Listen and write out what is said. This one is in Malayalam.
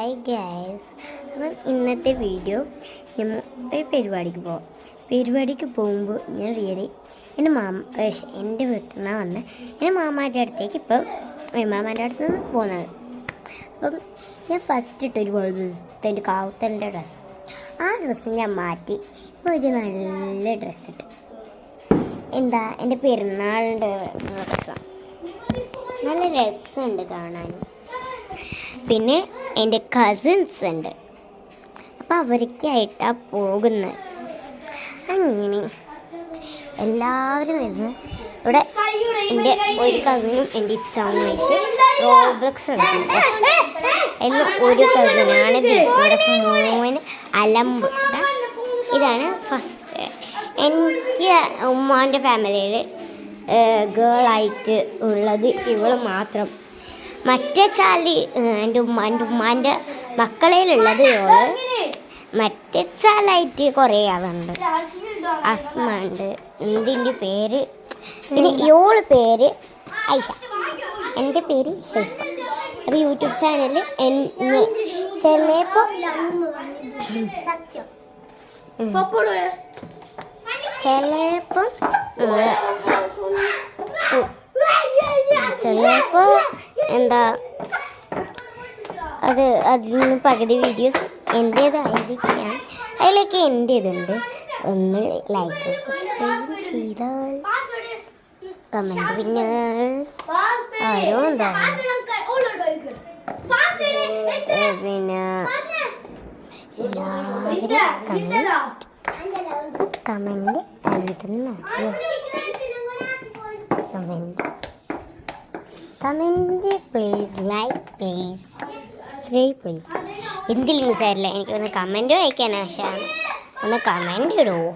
Hi guys. അപ്പം ഇന്നത്തെ വീഡിയോ ഒരു പരിപാടിക്ക് പോകുമ്പോൾ ഞാൻ എൻ്റെ വീട്ടിൽ നിന്നാണ് വന്നത്. എൻ്റെ മാമാൻ്റെ അടുത്തേക്ക് ഇപ്പം മാമാൻ്റെ അടുത്ത് നിന്ന് പോകുന്നത്. അപ്പം ഞാൻ ഫസ്റ്റ് ഇട്ടൊരു ദിവസത്തെ ഒരു കാവുത്തലിൻ്റെ ഡ്രസ്സ്, ആ ഡ്രസ്സ് ഞാൻ മാറ്റി ഇപ്പോൾ ഒരു നല്ല ഡ്രസ്സ് ഇട്ട്. എന്താ എൻ്റെ പെരുന്നാളിൻ്റെ ഡ്രസ്സാണ്, നല്ല രസമുണ്ട് കാണാൻ. പിന്നെ എൻ്റെ കസിൻസ് ഉണ്ട്, അപ്പം അവർക്കായിട്ടാണ് പോകുന്നത്. അങ്ങനെ എല്ലാവരും വരുന്നു. ഇവിടെ എൻ്റെ ഒരു കസിനും എൻ്റെ ഇച്ഛാവുമായിട്ട് റോബ്ലക്സ് ഉണ്ട്. എന്ന് ഒരു കസിനാണിത്. ഇവിടെ മോന് അലമ്പ്. ഇതാണ് ഫസ്റ്റ്. എനിക്ക് ഉമ്മാൻ്റെ ഫാമിലിയിൽ ഗേളായിട്ട് ഉള്ളത് ഇവൾ മാത്രം. മറ്റേ ചാലി എൻ്റെ ഉമ്മാൻ്റെ മക്കളയിലുള്ളത് ഇവള്. മറ്റേ ചാലായിട്ട് കുറേ ആളുണ്ട്. അസ്മ ഉണ്ട്, എന്തിൻ്റെ പേര്, പിന്നെ ഇവള് പേര് ഐഷ, എൻ്റെ പേര് ഷെസ്ഫ. അപ്പോൾ യൂട്യൂബ് ചാനലിൽ ചിലപ്പോൾ എന്താ അതിന് പകുതി വീഡിയോസ് എൻ്റേതായിരിക്കാം, അതിലൊക്കെ എൻ്റേതുണ്ട്. ഒന്ന് ലൈക്ക് സബ്സ്ക്രൈബ് ചെയ്താൽ കമൻറ്റ് പിന്നെ ആരോ എന്താ പിന്നെ comment please, like please, subscribe please. എന്തിലും സാരില്ല, എനിക്കൊന്ന് കമൻറ്റ് വായിക്കാൻ ആശയാണ്. ഒന്ന് കമൻറ്റ് ഇടുമോ?